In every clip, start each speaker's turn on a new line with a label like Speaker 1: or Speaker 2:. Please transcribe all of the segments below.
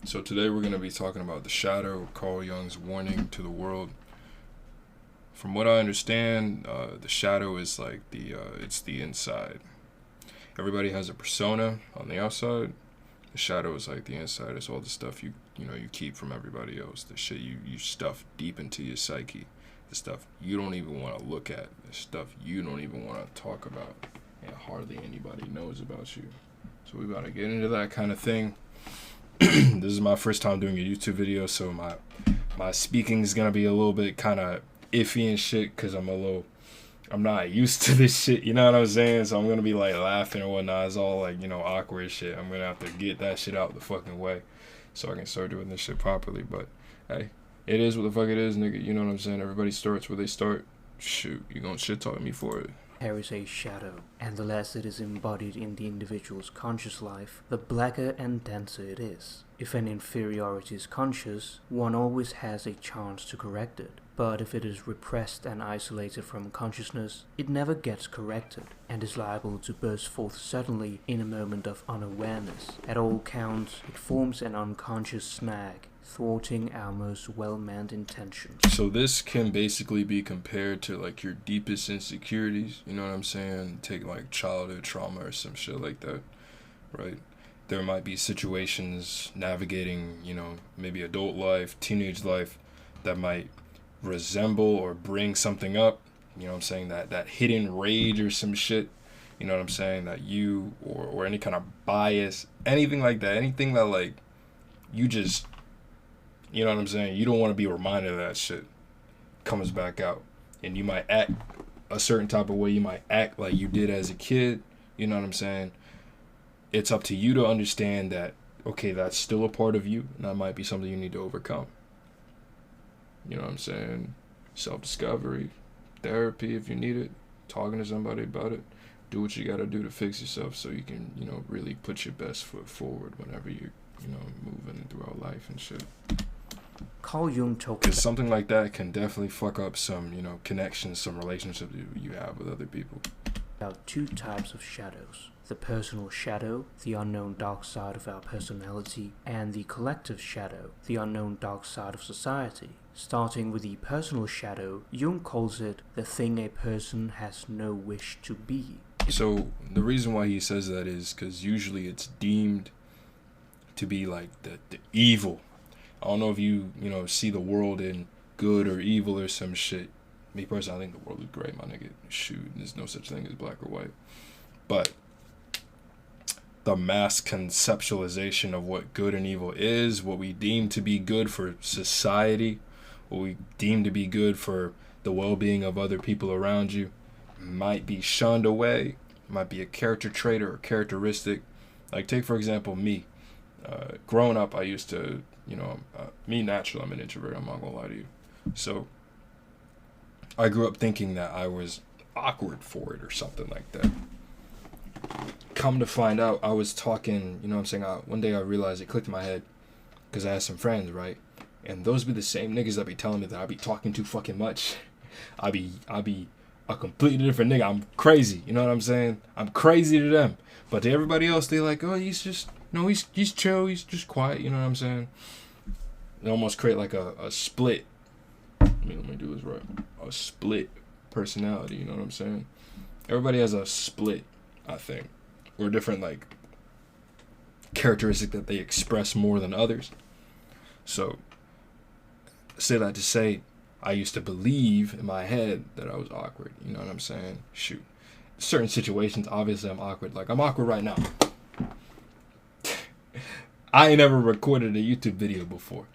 Speaker 1: So today we're going to be talking about the shadow, Carl Jung's warning to the world. From what I understand, the shadow is like it's the inside. Everybody has a persona on the outside. The shadow is like the inside. It's all the stuff you keep from everybody else. The shit you stuff deep into your psyche. The stuff you don't even want to look at. The stuff you don't even want to talk about. And hardly anybody knows about you. So we about to get into that kind of thing. This is my first time doing a YouTube video, so my speaking is gonna be a little bit kind of iffy and shit, cause I'm not used to this shit. You know what I'm saying? So I'm gonna be like laughing or whatnot. It's all like awkward shit. I'm gonna have to get that shit out the fucking way, so I can start doing this shit properly. But hey, it is what the fuck it is, nigga. You know what I'm saying? Everybody starts where they start. Shoot, you gonna shit talk me for it?
Speaker 2: There is a shadow, and the less it is embodied in the individual's conscious life, the blacker and denser it is. If an inferiority is conscious, one always has a chance to correct it. But if it is repressed and isolated from consciousness, it never gets corrected, and is liable to burst forth suddenly in a moment of unawareness. At all counts, it forms an unconscious snag, thwarting our most well-meant intentions.
Speaker 1: So this can basically be compared to like your deepest insecurities, you know what I'm saying? Take like childhood trauma or some shit like that, right? There might be situations navigating, maybe adult life, teenage life, that might resemble or bring something up, you know what I'm saying, that hidden rage or some shit, you know what I'm saying, that you or any kind of bias, anything like that, anything that like you just, you know what I'm saying, you don't want to be reminded of that shit, comes back out. And you might act a certain type of way, you might act like you did as a kid, you know what I'm saying. It's up to you to understand that, okay, that's still a part of you, and that might be something you need to overcome. You know what I'm saying? Self-discovery, therapy if you need it, talking to somebody about it. Do what you gotta do to fix yourself so you can, really put your best foot forward whenever you're, moving throughout life and shit.
Speaker 2: Carl Jung told
Speaker 1: Because something like that can definitely fuck up some, connections, some relationships you have with other people.
Speaker 2: about two types of shadows. The personal shadow, the unknown dark side of our personality, and the collective shadow, the unknown dark side of society. Starting with the personal shadow, Jung calls it the thing a person has no wish to be.
Speaker 1: So the reason why he says that is because usually it's deemed to be like the evil. I don't know if you see the world in good or evil or some shit. Me personally, I think the world is great, my nigga. Shoot, there's no such thing as black or white. But the mass conceptualization of what good and evil is, what we deem to be good for society, what we deem to be good for the well-being of other people around you, might be shunned away, might be a character trait or a characteristic. Like take for example me. Growing up, I used to, me naturally, I'm an introvert, I'm not gonna lie to you. So I grew up thinking that I was awkward for it or something like that. Come to find out, I was talking, one day I realized, it clicked in my head, because I had some friends, right? And those be the same niggas that be telling me that I be talking too fucking much. I be a completely different nigga. I'm crazy, you know what I'm saying? I'm crazy to them. But to everybody else, they like, oh, he's just, he's chill, he's just quiet, you know what I'm saying? They almost create like a split. Let me do this right. A split personality, you know what I'm saying? Everybody has a split, I think. Or different like characteristic that they express more than others. So say that to say I used to believe in my head that I was awkward, you know what I'm saying? Shoot. Certain situations, obviously I'm awkward. Like I'm awkward right now. I ain't never recorded a YouTube video before.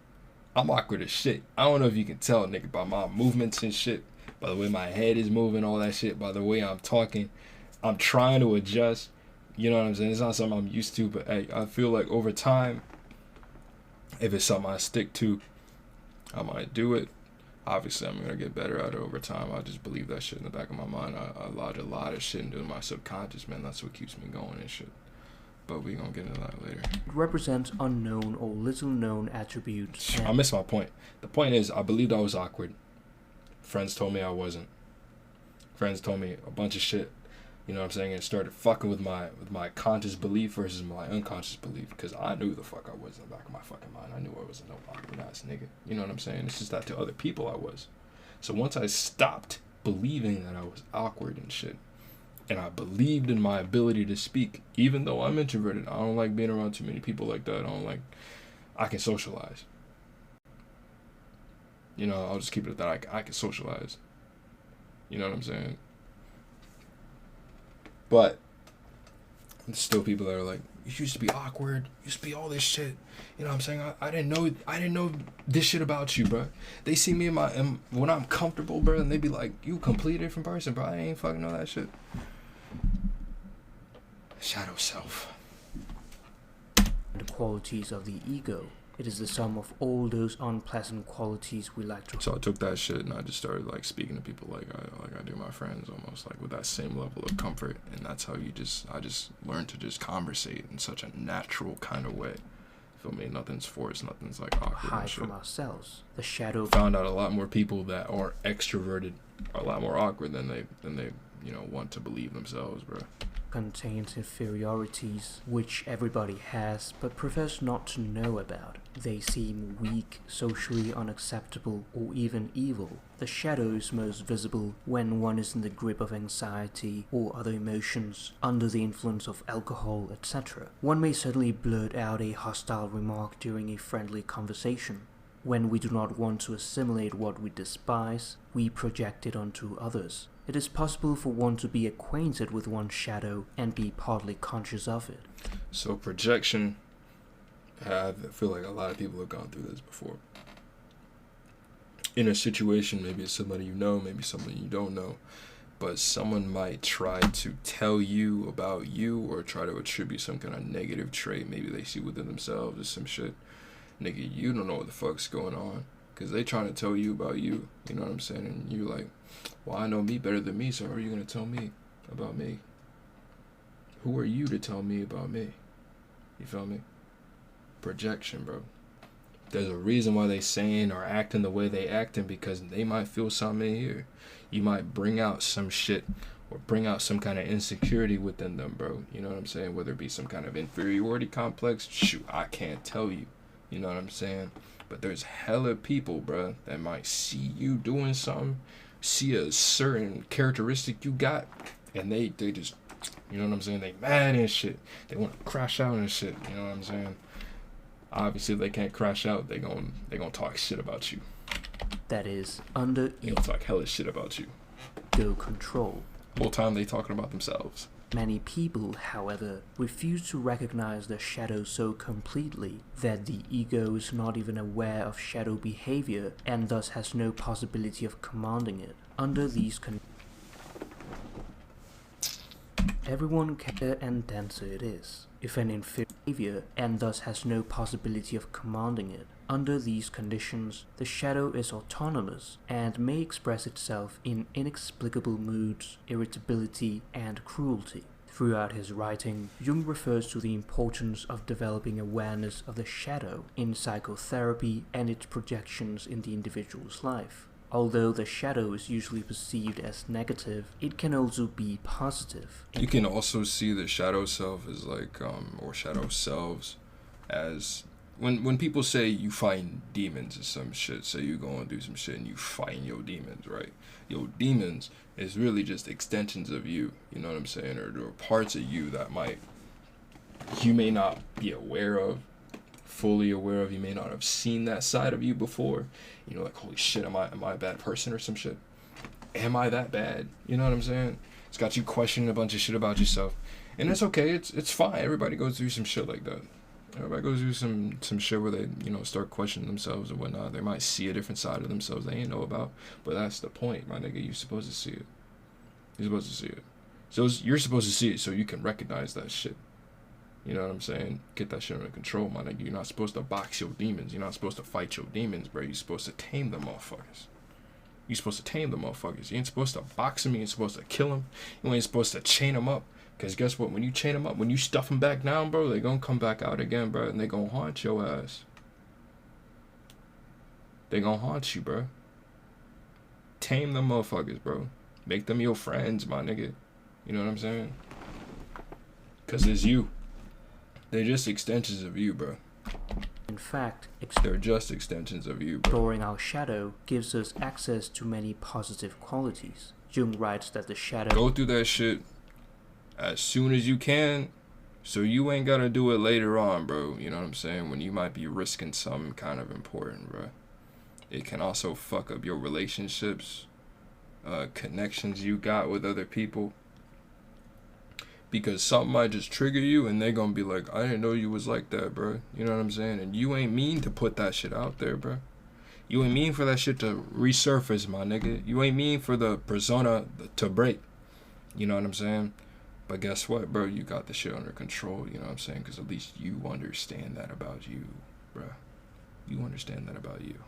Speaker 1: I'm awkward as shit. I don't know if you can tell, nigga, by my movements and shit, by the way my head is moving, all that shit, by the way I'm talking. I'm trying to adjust. You know what I'm saying? It's not something I'm used to, but hey, I feel like over time, if it's something I stick to, I might do it. Obviously, I'm going to get better at it over time. I just believe that shit in the back of my mind. I lodge a lot of shit into my subconscious, man. That's what keeps me going and shit. But we going to get into that later.
Speaker 2: It represents unknown or little known attributes.
Speaker 1: I missed my point. The point is, I believed I was awkward. Friends told me I wasn't. Friends told me a bunch of shit. You know what I'm saying? And started fucking with my conscious belief versus my unconscious belief. Because I knew the fuck I was in the back of my fucking mind. I knew I wasn't no awkward ass nigga. You know what I'm saying? It's just that to other people I was. So once I stopped believing that I was awkward and shit, and I believed in my ability to speak, even though I'm introverted, I don't like being around too many people like that. I can socialize. You know, I'll just keep it at that. I can socialize. You know what I'm saying? But there's still people that are like, you used to be awkward, you used to be all this shit. You know what I'm saying? I didn't know this shit about you, bro. They see me when I'm comfortable, bro, and they be like, you a completely different person, bro. I ain't fucking know that shit. Shadow self.
Speaker 2: The qualities of the ego. It is the sum of all those unpleasant qualities we like to.
Speaker 1: So I took that shit and I just started like speaking to people like I do my friends, almost like with that same level of comfort. And that's how I just learned to just conversate in such a natural kind of way. Feel me? Nothing's forced, nothing's like awkward.
Speaker 2: Hide from ourselves. The shadow.
Speaker 1: Found out a lot more people that are extroverted are a lot more awkward than they want to believe themselves, bro.
Speaker 2: Contains inferiorities which everybody has but prefers not to know about. They seem weak, socially unacceptable, or even evil. The shadow is most visible when one is in the grip of anxiety or other emotions, under the influence of alcohol, etc. One may suddenly blurt out a hostile remark during a friendly conversation. When we do not want to assimilate what we despise, we project it onto others. It is possible for one to be acquainted with one's shadow and be partly conscious of it.
Speaker 1: So projection, I feel like a lot of people have gone through this before. In a situation, maybe it's somebody you know, maybe somebody you don't know, but someone might try to tell you about you or try to attribute some kind of negative trait maybe they see within themselves or some shit. Nigga, you don't know what the fuck's going on because they trying to tell you about you. You know what I'm saying? And you're like, well, I know me better than me, so how are you going to tell me about me? Who are you to tell me about me? You feel me? Projection, bro. There's a reason why they saying or acting the way they acting because they might feel something in here. You might bring out some shit or bring out some kind of insecurity within them, bro. You know what I'm saying? Whether it be some kind of inferiority complex, shoot, I can't tell you. You know what I'm saying? But there's hella people, bro, that might see you doing something, see a certain characteristic you got, and they just, you know what I'm saying, they mad and shit. They want to crash out and shit, you know what I'm saying? Obviously, if they can't crash out, they gonna talk shit about you.
Speaker 2: That is, under
Speaker 1: They gonna talk hella shit about you.
Speaker 2: ego control.
Speaker 1: Whole time they talking about themselves.
Speaker 2: Many people, however, refuse to recognize the shadow so completely that the ego is not even aware of shadow behavior and thus has no possibility of commanding it. Under these everyone can and denser it is, if an inferior behavior and thus has no possibility of commanding it. Under these conditions, the shadow is autonomous and may express itself in inexplicable moods, irritability, and cruelty. Throughout his writing, Jung refers to the importance of developing awareness of the shadow in psychotherapy and its projections in the individual's life. Although the shadow is usually perceived as negative, it can also be positive.
Speaker 1: You can also see the shadow self as like, or shadow selves as, when people say you fighting demons or some shit, say you go and do some shit and you fighting your demons, right? Your demons is really just extensions of you, you know what I'm saying? Or parts of you that you may not be aware of, fully aware of. You may not have seen that side of you before. You know, like, holy shit, am I a bad person or some shit? Am I that bad? You know what I'm saying? It's got you questioning a bunch of shit about yourself. And it's okay, it's fine. Everybody goes through some shit like that. Everybody goes through some shit where they, you know, start questioning themselves and whatnot. They might see a different side of themselves they ain't know about. But that's the point, my nigga. You're supposed to see it. You're supposed to see it. So you're supposed to see it so you can recognize that shit. You know what I'm saying? Get that shit under control, my nigga. You're not supposed to box your demons. You're not supposed to fight your demons, bro. You're supposed to tame them motherfuckers. You're supposed to tame them motherfuckers. You ain't supposed to box them. You ain't supposed to kill them. You ain't supposed to chain them up. Because guess what? When you chain them up, when you stuff them back down, bro, they gonna come back out again, bro. And they gonna haunt your ass. They gonna haunt you, bro. Tame them motherfuckers, bro. Make them your friends, my nigga. You know what I'm saying? Because it's you. They're just extensions of you, bro.
Speaker 2: In fact,
Speaker 1: they're just extensions of you, bro.
Speaker 2: Exploring our shadow gives us access to many positive qualities. Jung writes that the shadow...
Speaker 1: Go through that shit as soon as you can, so you ain't gotta do it later on, bro. You know what I'm saying? When you might be risking something kind of important, bro. It can also fuck up your relationships, connections you got with other people. Because something might just trigger you and they gonna be like, I didn't know you was like that, bro. You know what I'm saying? And you ain't mean to put that shit out there, bro. You ain't mean for that shit to resurface, my nigga. You ain't mean for the persona to break. You know what I'm saying? But guess what, bro? You got the shit under control, you know what I'm saying? Because at least you understand that about you, bro. You understand that about you.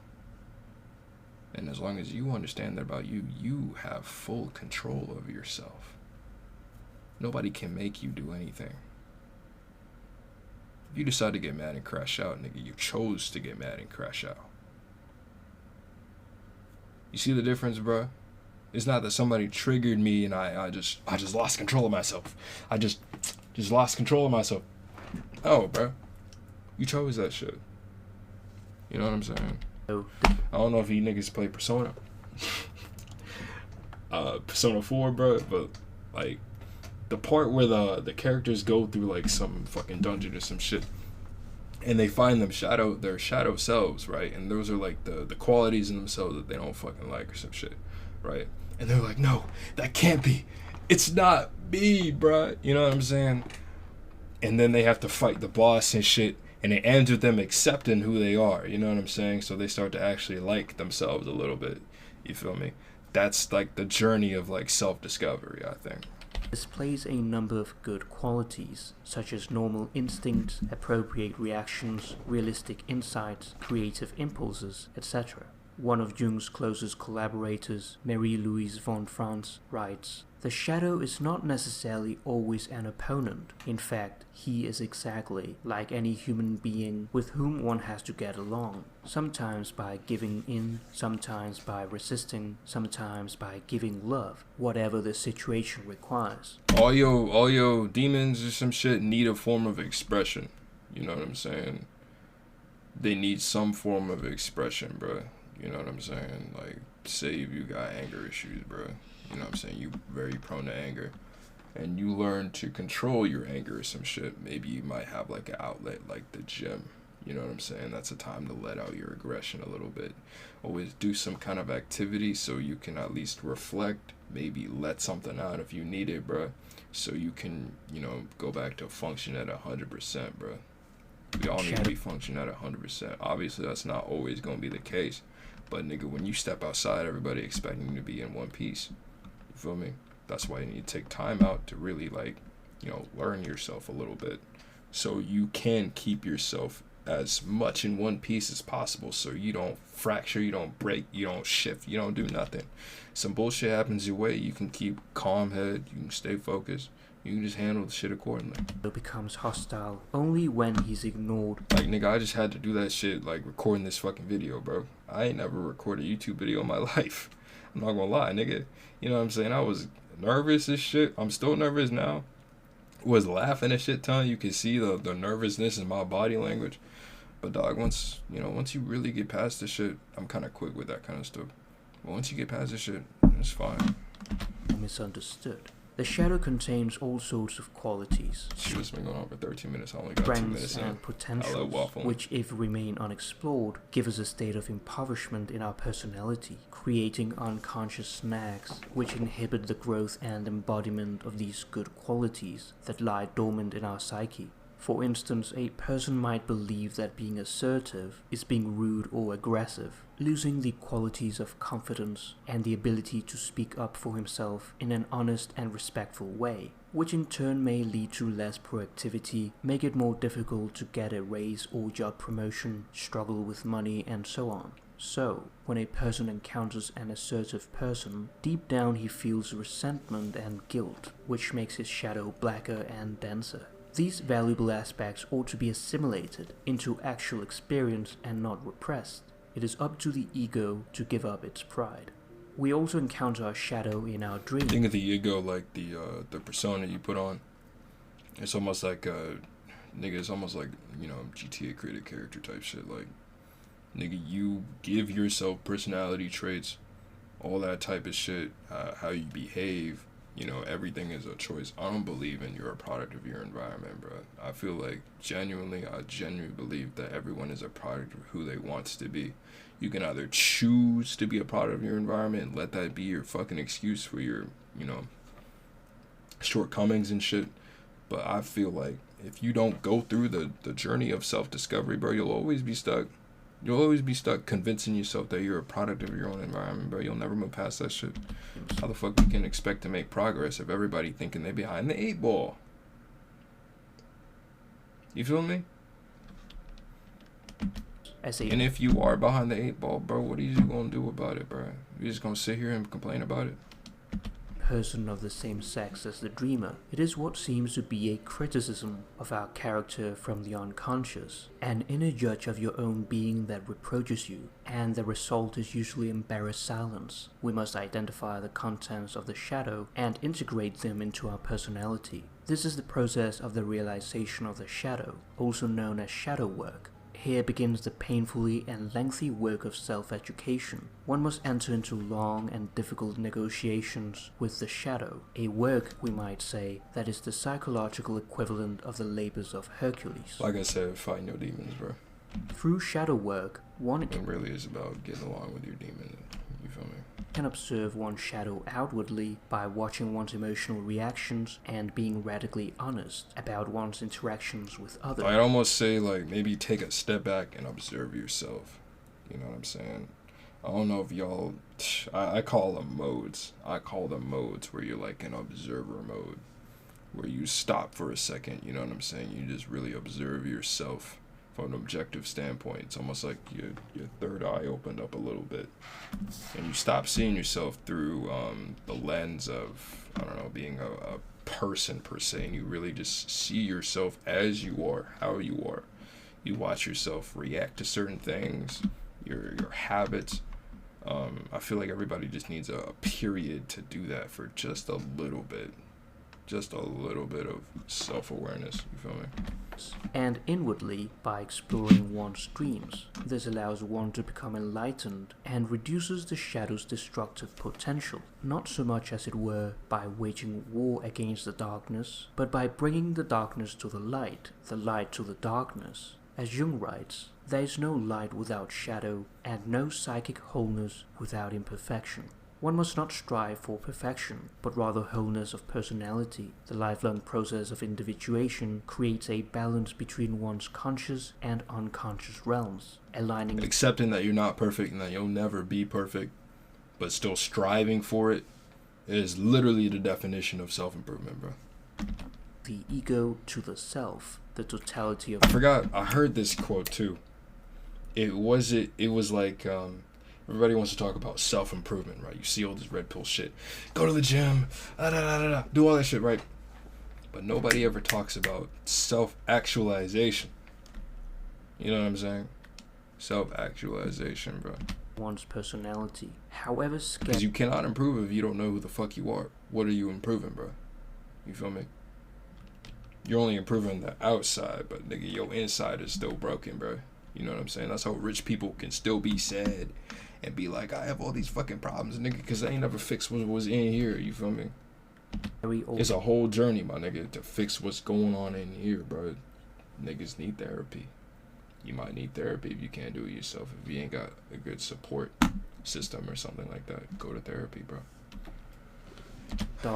Speaker 1: And as long as you understand that about you, you have full control of yourself. Nobody can make you do anything. If you decide to get mad and crash out, nigga, you chose to get mad and crash out. You see the difference, bro? It's not that somebody triggered me and I just lost control of myself. I just lost control of myself. Oh, bro. You chose that shit. You know what I'm saying? I don't know if you niggas play Persona. Persona 4, bro, but like the part where the characters go through like some fucking dungeon or some shit and they find their shadow selves, right? And those are like the qualities in themselves that they don't fucking like or some shit, right? And they're like, no, that can't be. It's not me, bruh. You know what I'm saying? And then they have to fight the boss and shit. And it ends with them accepting who they are. You know what I'm saying? So they start to actually like themselves a little bit. You feel me? That's like the journey of like self-discovery, I think.
Speaker 2: Displays a number of good qualities, such as normal instincts, appropriate reactions, realistic insights, creative impulses, etc. One of Jung's closest collaborators, Marie-Louise von Franz, writes, "The shadow is not necessarily always an opponent. In fact, he is exactly like any human being with whom one has to get along, sometimes by giving in, sometimes by resisting, sometimes by giving love, whatever the situation requires."
Speaker 1: All your demons or some shit need a form of expression. You know what I'm saying? They need some form of expression, bro. You know what I'm saying? Like, say if you got anger issues, bro. You know what I'm saying? You very prone to anger. And you learn to control your anger or some shit. Maybe you might have like an outlet like the gym. You know what I'm saying? That's a time to let out your aggression a little bit. Always do some kind of activity so you can at least reflect. Maybe let something out if you need it, bro. So you can, you know, go back to function at 100%, bro. We all need to be functioning at 100%. Obviously, that's not always going to be the case. But, nigga, when you step outside, everybody expecting you to be in one piece. You feel me? That's why you need to take time out to really, like, you know, learn yourself a little bit. So you can keep yourself as much in one piece as possible. So you don't fracture, you don't break, you don't shift, you don't do nothing. Some bullshit happens your way, you can keep calm head, you can stay focused. You can just handle the shit accordingly.
Speaker 2: It becomes hostile only when he's ignored.
Speaker 1: Like, nigga, I just had to do that shit, like, recording this fucking video, bro. I ain't never recorded a YouTube video in my life. I'm not gonna lie, nigga. You know what I'm saying? I was nervous as shit. I'm still nervous now. Was laughing a shit ton. You could see the nervousness in my body language. But, dog, once you really get past this shit, I'm kind of quick with that kind of stuff. But once you get past this shit, it's fine.
Speaker 2: Misunderstood. The shadow contains all sorts of qualities,
Speaker 1: Shit has been going on for 13 minutes. I only got 2
Speaker 2: strengths
Speaker 1: minutes in.
Speaker 2: and potentials,
Speaker 1: waffling.
Speaker 2: which, if remain unexplored, give us a state of impoverishment in our personality, creating unconscious snags which inhibit the growth and embodiment of these good qualities that lie dormant in our psyche. For instance, a person might believe that being assertive is being rude or aggressive, losing the qualities of confidence and the ability to speak up for himself in an honest and respectful way, which in turn may lead to less proactivity, make it more difficult to get a raise or job promotion, struggle with money, and so on. So, when a person encounters an assertive person, deep down he feels resentment and guilt, which makes his shadow blacker and denser. These valuable aspects ought to be assimilated into actual experience and not repressed. It is up to the ego to give up its pride. We also encounter a shadow in our dreams.
Speaker 1: Think of the ego like the persona you put on. It's almost like nigga, it's almost like, you know, GTA created character type shit. Like, nigga, you give yourself personality traits, all that type of shit, how you behave, you know, everything is a choice. I don't believe in you're a product of your environment, bro. I feel like I genuinely believe that everyone is a product of who they want to be. You can either choose to be a product of your environment and let that be your fucking excuse for your, you know, shortcomings and shit. But I feel like if you don't go through the journey of self-discovery, bro, you'll always be stuck. You'll always be stuck convincing yourself that you're a product of your own environment, bro. You'll never move past that shit. How the fuck we can expect to make progress if everybody thinking they behind the 8 ball? You feel me? And if you are behind the 8 ball, bro, what are you gonna do about it, bro? You just gonna sit here and complain about it?
Speaker 2: Person of the same sex as the dreamer. It is what seems to be a criticism of our character from the unconscious, an inner judge of your own being that reproaches you, and the result is usually embarrassed silence. We must identify the contents of the shadow and integrate them into our personality. This is the process of the realization of the shadow, also known as shadow work. Here begins the painfully and lengthy work of self-education. One must enter into long and difficult negotiations with the shadow, a work, we might say, that is the psychological equivalent of the labors of Hercules.
Speaker 1: Like I said, fighting your demons, bro.
Speaker 2: Through shadow work, one
Speaker 1: It really is about getting along with your demon. You feel me?
Speaker 2: Can observe one's shadow outwardly by watching one's emotional reactions and being radically honest about one's interactions with others.
Speaker 1: I'd almost say, like, maybe take a step back and observe yourself. You know what I'm saying? I don't know if y'all... I call them modes. I call them modes where you're, like, in observer mode. Where you stop for a second, you know what I'm saying? You just really observe yourself from an objective standpoint. It's almost like your third eye opened up a little bit. And you stop seeing yourself through the lens of, I don't know, being a person per se. And you really just see yourself as you are, how you are. You watch yourself react to certain things, your habits. I feel like everybody just needs a period to do that for just a little bit. Just a little bit of self-awareness, you feel me?
Speaker 2: And inwardly by exploring one's dreams. This allows one to become enlightened and reduces the shadow's destructive potential, not so much as it were by waging war against the darkness, but by bringing the darkness to the light to the darkness. As Jung writes, there is no light without shadow and no psychic wholeness without imperfection. One must not strive for perfection, but rather wholeness of personality. The lifelong process of individuation creates a balance between one's conscious and unconscious realms, aligning...
Speaker 1: Accepting that you're not perfect and that you'll never be perfect, but still striving for it, is literally the definition of self-improvement, bro.
Speaker 2: The ego to the self, the totality of...
Speaker 1: I heard this quote too. It was like... Everybody wants to talk about self-improvement, right? You see all this red pill shit. Go to the gym, do all that shit, right? But nobody ever talks about self-actualization. You know what I'm saying? Self-actualization, bro.
Speaker 2: One's personality, however scary...
Speaker 1: Because you cannot improve if you don't know who the fuck you are. What are you improving, bro? You feel me? You're only improving the outside, but nigga, your inside is still broken, bro. You know what I'm saying? That's how rich people can still be sad and be like, I have all these fucking problems, nigga, because I ain't never fixed what was in here. You feel me? It's a whole journey, my nigga, to fix what's going on in here, bro. Niggas need therapy. You might need therapy if you can't do it yourself. If you ain't got a good support system or something like that, go to therapy, bro.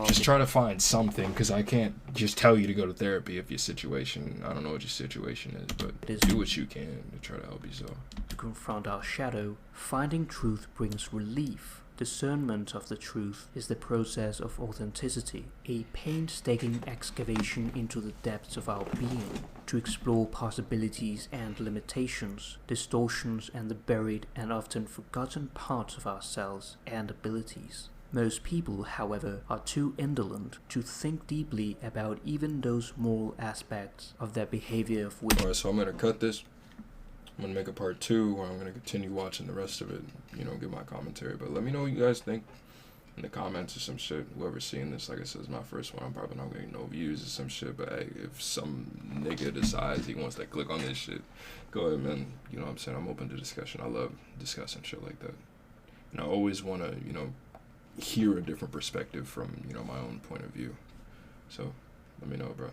Speaker 1: Just try to find something, because I can't just tell you to go to therapy if your situation, I don't know what your situation is, but do what you can to try to help yourself.
Speaker 2: To confront our shadow, finding truth brings relief. Discernment of the truth is the process of authenticity, a painstaking excavation into the depths of our being, to explore possibilities and limitations, distortions, and the buried and often forgotten parts of ourselves and abilities. Most people, however, are too indolent to think deeply about even those moral aspects of their behavior of which...
Speaker 1: Alright, so I'm gonna cut this. I'm gonna make a part 2 where I'm gonna continue watching the rest of it. You know, give my commentary. But let me know what you guys think in the comments or some shit. Whoever's seeing this, like I said, is my first one. I'm probably not gonna get no views or some shit. But hey, if some nigga decides he wants to click on this shit, go ahead, man. You know what I'm saying? I'm open to discussion. I love discussing shit like that. And I always want to, you know, hear a different perspective from, you know, my own point of view. So let me know, bro.